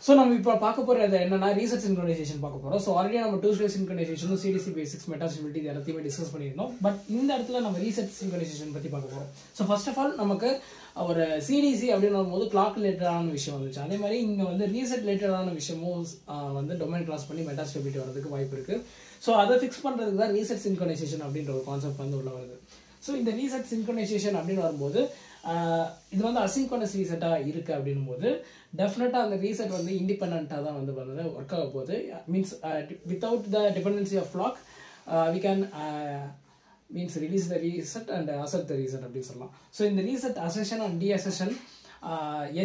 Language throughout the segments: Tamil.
ஸோ நம்ம இப்போ பார்க்க போகிறது என்னன்னா ரீசெட் சின்க்ரோனைசேஷன் பார்க்க போகிறோம். ஸோ ஆல்ரெடி நம்ம 2-stage சின்க்ரோனைசேஷனும் சிடிசி பேசிக்ஸ் மெட்டாஸ்டபிலிட்டி இது எல்லாத்தையுமே டிஸ்கஸ் பண்ணியிருந்தோம். பட் இந்த இடத்துல நம்ம ரீசெட் சின்க்ரோனைசேஷன் பற்றி பார்க்க போகிறோம். ஸோ ஃபர்ஸ்ட் ஆஃப் ஆல் நமக்கு ஒரு சிடிசி அப்படின்னு வரும்போது கிளாக் ரிலேட்டடான விஷயம் வந்துச்சு. அதே மாதிரி இங்கே வந்து ரீசெட் ரிலேட்டடான விஷயமும் வந்து டொமைன் கிராஸ் பண்ணி மெட்டாஸ்டபிலிட்டி வரதுக்கு வாய்ப்பு இருக்குது. ஸோ அதை ஃபிக்ஸ் பண்ணுறதுக்கு தான் ரீசெட் சின்க்ரோனைசேஷன் அப்படின்ற ஒரு கான்செப்ட் வந்து உள்ள வருது. ஸோ இந்த ரீசெட் சின்க்ரோனைசேஷன் அப்படின்னு வரும்போது இது வந்து அசின்கோனஸ் ரீசெட்டாக இருக்குது அப்படின்னும் போது டெஃபினட்டாக அந்த ரீசெட் வந்து இண்டிபெண்ட்டாக தான் வந்து ஒர்க் ஆக போகுது. Means without the dependency of clock we can means release the reset and assert the reset அப்படின்னு சொல்லலாம். ஸோ இந்த ரீசெட் அசெஷன் அண்ட் டிஅசெஷன்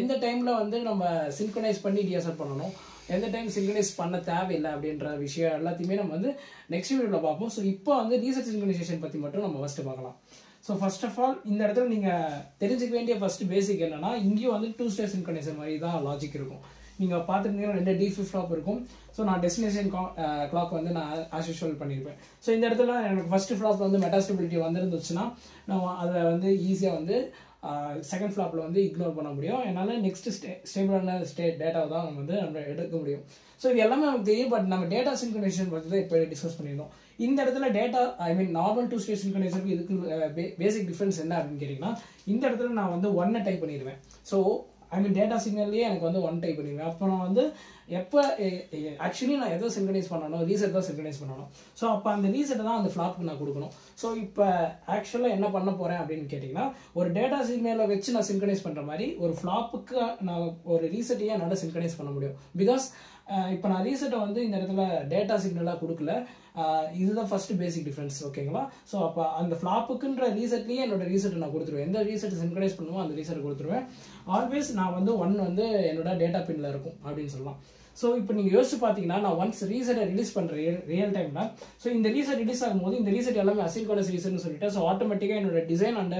எந்த டைமில் வந்து நம்ம சின்க்ரோனைஸ் பண்ணி டிஅசெட் பண்ணணும், எந்த டைம் சின்க்ரோனைஸ் பண்ண தேவையில்லை அப்படின்ற விஷயம் எல்லாத்தையுமே நம்ம வந்து நெக்ஸ்ட் வீடியோவில் பார்ப்போம். ஸோ இப்போ வந்து ரீசெட் சின்க்ரோனைசேஷன் பற்றி மட்டும் நம்ம ஃபஸ்ட்டு பார்க்கலாம். ஸோ ஃபர்ஸ்ட் ஆஃப் ஆல் இந்த இடத்துல நீங்கள் தெரிஞ்சுக்க வேண்டிய ஃபர்ஸ்ட் பேசிக் என்னன்னா, இங்கேயும் வந்து 2-stage சின்க்ரோனைசேஷன் மாதிரி தான் லாஜிக் இருக்கும். நீங்கள் பார்த்துருந்தீங்கன்னா 2 D ஃபிளிப் ஃப்ளாப் இருக்கும். ஸோ நான் டெஸ்டினேஷன் கிளாக் வந்து நான் ஆஸ் யூஷுவல் பண்ணியிருப்பேன். ஸோ இந்த இடத்துல எனக்கு ஃபர்ஸ்ட் ஃப்ளாப் வந்து மெட்டாஸ்டபிலிட்டி வந்துருந்துச்சுன்னா நம்ம அதை வந்து ஈஸியாக வந்து செகண்ட் ஃப்ளாப்பில் வந்து இக்னோர் பண்ண முடியும். என்னால் நெக்ஸ்ட் ஸ்டேபிளான டேட்டாவை தான் நம்ம எடுக்க முடியும். ஸோ இது எல்லாமே நமக்கு தெரியும். பட் நம்ம டேட்டா சின்க்ரோனைசேஷன் பற்றி தான் இப்போ டிஸ்கஸ் பண்ணியிருந்தோம். இந்த இடத்துல டேட்டா நார்மல் 2-stage சின்க்ரோனைசேஷனுக்கு இதுக்கு பேசிக் டிஃபரன்ஸ் என்ன அப்படின்னு கேட்டிங்கன்னா, இந்த இடத்துல நான் வந்து 1 டைப் பண்ணிடுவேன். ஸோ டேட்டா சிக்னல்லேயே எனக்கு வந்து 1 டைப் பண்ணிடுவேன். அப்போ நான் வந்து எப்போ ஆக்சுவலி நான் எதை சின்க்ரோனைஸ் பண்ணணும், ரீசெட் தான் சின்க்ரோனைஸ் பண்ணணும். ஸோ அப்போ அந்த ரீசெட்டை தான் அந்த ஃப்ளாப்புக்கு நான் கொடுக்கணும். ஸோ இப்போ ஆக்சுவலாக என்ன பண்ண போகிறேன் அப்படின்னு கேட்டிங்கன்னா, ஒரு டேட்டா சிக்னலை வச்சு நான் சின்க்ரோனைஸ் பண்ணுற மாதிரி ஒரு ஃப்ளாப்புக்கு நான் ஒரு ரீசெட்டையே என்னால் சின்க்ரோனைஸ் பண்ண முடியும். பிகாஸ் இப்போ நான் ரீசெட்டை வந்து இந்த இடத்துல டேட்டா சிக்னலாக கொடுக்கல. இதுதான் ஃபர்ஸ்ட் பேசிக் டிஃபரன்ஸ். ஓகேங்களா? ஸோ அப்போ அந்த ஃப்ளாப்புக்குன்ற ரீசெட்லேயே என்னோட ரீசெட்டை நான் கொடுத்துருவேன். எந்த ரீசெட் சின்க்ரோனைஸ் பண்ணுமோ அந்த ரீசெட்டை கொடுத்துருவேன். ஆல்வேஸ் நான் வந்து 1 வந்து என்னோட டேட்டா பின்ல இருக்கும் அப்படின்னு சொல்லலாம். ஸோ இப்போ நீங்கள் யோசிச்சு பார்த்தீங்கன்னா, நான் ஒன்ஸ் ரீசெட்டை ரிலீஸ் பண்ணுறேன் ரியல் டைமில். ஸோ இந்த ரீசெட் ரிலீஸ் ஆகும்போது இந்த ரீசெட் எல்லாமே அசின்கோனஸ் ரீசெட்னு சொல்லிட்டேன். ஸோ ஆட்டோமேட்டிக்காக என்னோட டிசைன் அண்ட்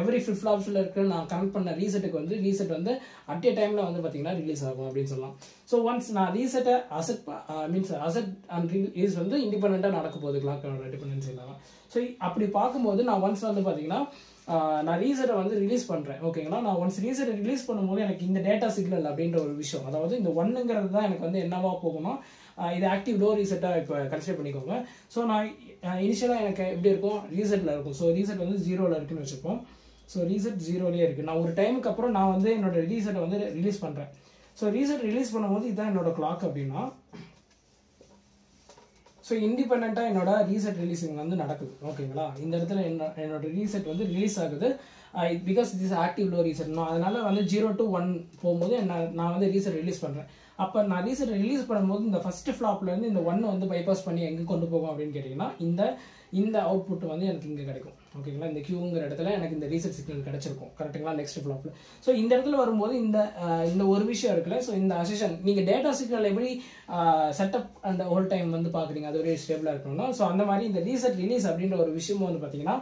எவ்ரி ஃபிளிப் ஃப்ளாப்ஸில் இருக்கிற நான் கனெக்ட் பண்ண ரீசெட்டுக்கு வந்து ரீசெட் வந்து அட் ஏ டைமில் வந்து பார்த்தீங்கன்னா ரிலீஸ் ஆகும் அப்படின்னு சொல்லலாம். ஸோ ஒன்ஸ் நான் ரீசெட்டை அசெட் அண்ட் ரிலீஸ் வந்து இண்டிபெண்ட்டாக நடக்க போகுது கிளாக்கோட டிபெண்டன்சி இல்லாமல். ஸோ அப்படி பார்க்கும்போது நான் ஒன்ஸ் வந்து பார்த்தீங்கன்னா நான் ரீசெட்டை வந்து ரிலீஸ் பண்ணுறேன். ஓகேங்களா? நான் ஒன்ஸ் ரீசெட்டை ரிலீஸ் பண்ணும்போது எனக்கு இந்த டேட்டா சிக்னல் அப்படின்ற ஒரு விஷயம், அதாவது இந்த 1ங்கிறது தான் எனக்கு வந்து என்னவா போகும்னா, இது ஆக்டிவ் லோ ரீசெட்டாக இப்போ கன்சிடர் பண்ணிக்கோங்க. ஸோ நான் இனிஷியலாக எனக்கு எப்படி இருக்கும், ரீசெட்டில் இருக்கும். ஸோ ரீசெட் வந்து 0ல் இருக்குன்னு வச்சுப்போம். ஸோ ரீசெட் 0லேயே இருக்குது. நான் ஒரு டைமுக்கு அப்புறம் நான் வந்து என்னோட ரீசெட்டை வந்து ரிலீஸ் பண்ணுறேன். ஸோ ரீசெட் ரிலீஸ் பண்ணும்போது இதுதான் என்னோட கிளாக் அப்படின்னா, ஸோ இண்டிபெண்ட்டாக என்னோட ரீசெட் ரிலீஸிங் வந்து நடக்குது. ஓகேங்களா? இந்த இடத்துல என்னோட ரீசெட் வந்து ரிலீஸ் ஆகுது. Because this active low reset. அதனால வந்து 0 to 1 போகும்போது நான் வந்து ரீசெட் ரிலீஸ் பண்ணுறேன். அப்போ நான் ரீசெட் ரிலீஸ் பண்ணும்போது இந்த ஃபர்ஸ்ட் ஃப்ளாப்லேருந்து இந்த 1 வந்து பைபாஸ் பண்ணி எங்கே கொண்டு போகும் அப்படின்னு கேட்டிங்கன்னா, இந்த அவுட்புட் வந்து எனக்கு இங்கே கிடைக்கும். ஓகேங்களா? இந்த கியூங்கிற இடத்துல எனக்கு இந்த ரீசெட் சிக்னல் கிடைச்சிருக்கும். கரெக்டுங்களா? நெக்ஸ்ட் ஃப்ளாப்பில். ஸோ இந்த இடத்துல வரும்போது இந்த ஒரு விஷயம் இருக்குல்ல. ஸோ இந்த அசெஷன் நீங்கள் டேட்டா சிக்னல் எப்படி செட்டப் அண்ட் ஹோல் டைம் வந்து பார்க்குறீங்க, அது ஒரே ஸ்டேபிளாக இருக்கணும்னா, ஸோ அந்த மாதிரி இந்த ரீசெட் ரிலீஸ் அப்படின்ற ஒரு விஷயமும் வந்து பார்த்தீங்கன்னா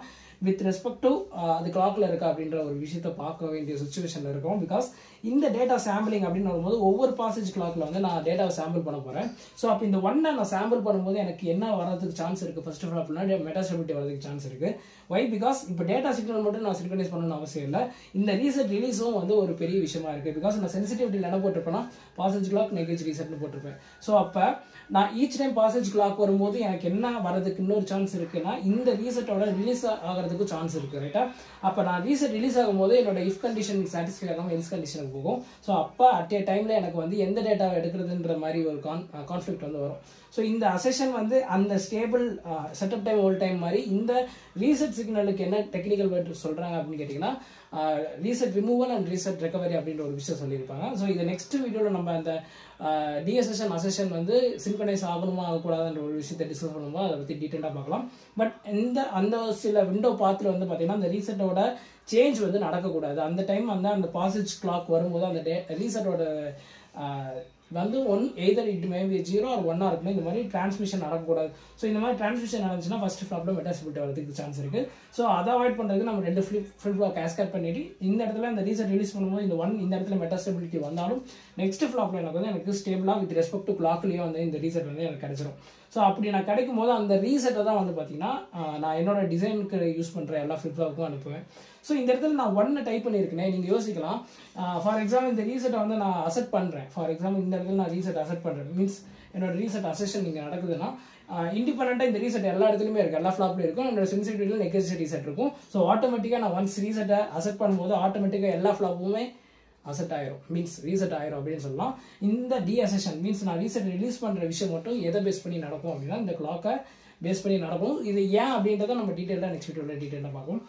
வித் ரெஸ்பெக்ட் டு அது கிளாக்ல இருக்கா அப்படின்ற ஒரு விஷயத்த பார்க்க வேண்டிய சுச்சுவேஷன்ல இருக்கும். பிகாஸ் இந்த டேட்டா சாம்பிளிங் அப்படின்னு வரும்போது ஒவ்வொரு பாசேஜ் கிளாக்ல வந்து நான் டேட்டாவை சாம்பிள் பண்ண போறேன். ஸோ அப்போ இந்த 1 நான் சாம்பிள் பண்ணும்போது எனக்கு என்ன வரதுக்கு சான்ஸ் இருக்கு, ஃபர்ஸ்ட் ஆஃப் ஆல் மெட்டாஸ்டபிலிட்டி வரதுக்கு சான்ஸ் இருக்கு. வை? பிகாஸ் இப்போ டேட்டா சிக்னல் மட்டும் நான் சின்க்ரோனைஸ் பண்ணணும்னு அவசியம் இல்லை. இந்த ரீசெட் ரிலீஸும் வந்து ஒரு பெரிய விஷயமா இருக்கு. பிகாஸ் நான் சென்சிட்டிவிட்டியில் என்ன போட்டிருப்பேன்னா, பாசேஜ் கிளாக் நெகேஜ் ரீசெட்னு போட்டிருப்பேன். ஸோ அப்போ நான் ஈச் டைம் பாசேஜ் கிளாக் வரும்போது எனக்கு என்ன வரதுக்கு இன்னொரு சான்ஸ் இருக்குன்னா, இந்த ரீசெட்டோட ரிலீஸ் ஆகிறதுக்கு சான்ஸ் இருக்கு. ரைட்டா? அப்போ நான் ரீசெட் ரிலீஸ் ஆகும்போது என்னோட இஃப் கண்டிஷன் சாட்டிஸ்ஃபை ஆகாமல் எல்ஸ் கண்டிஷனுக்கு போகும். ஸோ அப்போ அட் ஏ டைமில் எனக்கு வந்து எந்த டேட்டாவை எடுக்கிறதுன்ற மாதிரி ஒரு கான்ஃப்ளிக்ட் வந்து வரும். ஸோ இந்த அசெஷன் வந்து அந்த stable setup time whole time மாதிரி இந்த ரீசெட் சிக்னலுக்கு என்ன டெக்னிக்கல் வேர்ட் சொல்கிறாங்க அப்படின்னு கேட்டிங்கன்னா, reset removal and reset recovery அப்படின்ற ஒரு விஷயம் சொல்லியிருப்பாங்க. ஸோ இது நெக்ஸ்ட் வீடியோவில் நம்ம அந்த டிஎஸ்எஷன் அசெஷன் வந்து சின்க்ரோனைஸ் ஆகணுமா ஆகக்கூடாதுன்ற ஒரு விஷயத்தை டிஸ்கஸ் பண்ணும்போது அதை பற்றி டீட்டெயிலாக பார்க்கலாம். பட் அந்த சில விண்டோ பாத்தில் வந்து பார்த்தீங்கன்னா அந்த ரீசெட்டோட சேஞ்ச் வந்து நடக்கக்கூடாது. அந்த டைம் வந்து அந்த பாசேஜ் கிளாக் வரும்போது அந்த ரீசெட்டோட வந்து either it may be 0 or 1 இருக்குன்னு இந்த மாதிரி டிரான்ஸ்மிஷன் நடக்கக்கூடாது. ஸோ இந்த மாதிரி டிரான்ஸ்மிஷன் நடந்துச்சுன்னா ஃபர்ஸ்ட் ஃப்ளாப்பில் மெட்டாஸ்டபிலிட்டி வரதுக்கு சான்ஸ் இருக்கு. ஸோ அதை அவாய்ட் பண்ணுறதுக்கு நம்ம 2 ஃபிளிப் கேஸ்கேட் பண்ணிட்டு இந்த இடத்துல இந்த ரீசெட் ரிலீஸ் பண்ணும்போது இந்த 1 இந்த இடத்துல மெட்டாஸ்டபிலிட்டி வந்தாலும் நெக்ஸ்ட் ஃப்ளாப்பில் எனக்கு ஸ்டேபிளாக வித் ரெஸ்பெக்ட் டு கிளாக்லேயே வந்து இந்த ரீசெட் வந்து எனக்கு கிடைச்சிடும். ஸோ அப்படி நான் கிடைக்கும் போது அந்த ரீசெட்டை தான் வந்து பார்த்தீங்கன்னா நான் என்னோட டிசைனுக்கு யூஸ் பண்ணுற எல்லா ஃபிளிப் ஃப்ளாப்புக்கும் அனுப்புவேன். ஸோ இந்த இடத்துல நான் 1 டைப் பண்ணியிருக்கேன். நீங்கள் யோசிக்கலாம், ஃபார் எக்ஸாம்பிள் இந்த ரீசெட்டை வந்து நான் அசெட் பண்ணுறேன். ஃபார் எக்ஸாம்பிள் இந்த இடத்துல நான் ரீசெட் அசெட் பண்ணுறேன், மீன்ஸ் என்னோட ரீசெட் அசெஷன் இங்கே நடக்குதுன்னா இண்டிபெண்டா இந்த ரீசெட் எல்லா இடத்துலையுமே இருக்குது, எல்லா ஃப்ளாப்லையும் இருக்கும். என்னோட சென்சிட்டிவிட்டியில் நெகேசிட்டி ரீசெட் இருக்கும். ஸோ ஆட்டோமேட்டிக்காக நான் ஒன்ஸ் ரீசெட்டை அசெட் பண்ணும்போது ஆட்டோமேட்டிக்காக எல்லா ஃப்ளாப்புமே அசெட் ஆயிரும், மீன்ஸ் ரீசெட் ஆயிரும் அப்படின்னு சொல்லலாம். இந்த டீஅசெஷன் மீன்ஸ் நான் ரீசெட் ரிலீஸ் பண்ணுற விஷயம் மட்டும் எதை பேஸ் பண்ணி நடக்கும் அப்படின்னா இந்த கிளாக்கை பேஸ் பண்ணி நடக்கும். இது ஏன் அப்படின்றத நம்ம டீட்டெயிலாக நெக்ஸ்ட் வீடியோவில் டீட்டெயிலாக பார்ப்போம்.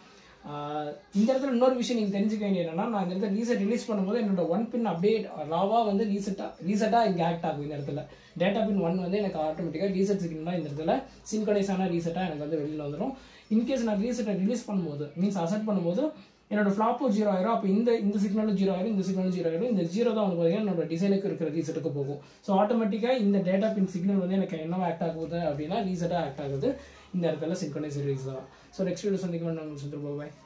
இந்த இடத்துல இன்னொரு விஷயம் நீங்கள் தெரிஞ்சுக்க வேண்டிய என்னன்னா, நான் இந்த இடத்துல ரீசெட் ரிலீஸ் பண்ணும்போது என்னோட 1 பின் அப்படியே ராவாக வந்து ரீசெட்டாக இங்கே ஆக்ட் ஆகும். இந்த இடத்துல டேட்டா பின் 1 வந்து எனக்கு ஆட்டோமேட்டிக்காக ரீசெட் சிக்னலாக இந்த இடத்துல சின்கனைஸான ரீசெட்டாக எனக்கு வந்து வெளியில் வந்துடும். இன்கேஸ் நான் ரீசெட்டை ரிலீஸ் பண்ணும்போது மீன்ஸ் அசெட் பண்ணும்போது என்னோட ஃப்ளாப்பும் 0 ஆயிரும். அப்போ இந்த சிக்னலும் 0 ஆயிரும், இந்த சிக்னலும் 0 ஆயிரும். இந்த 0 தான் வந்து பார்த்தீங்கன்னா என்னோட டிசைனுக்கு இருக்கிற ரீசெட்டுக்கு போகும். ஸோ ஆட்டோமேட்டிக்காக இந்த டேட்டா பின் சிக்னல் வந்து எனக்கு என்னவா ஆக்ட் ஆகுது அப்படின்னா ரீசெட்டாக ஆக்ட் ஆகுது. இந்த இடத்துல சின்கனைஸ் ரீஸ் தான். ஸோ நெக்ஸ்ட் வீடியோ சந்திக்க வேண்டும்.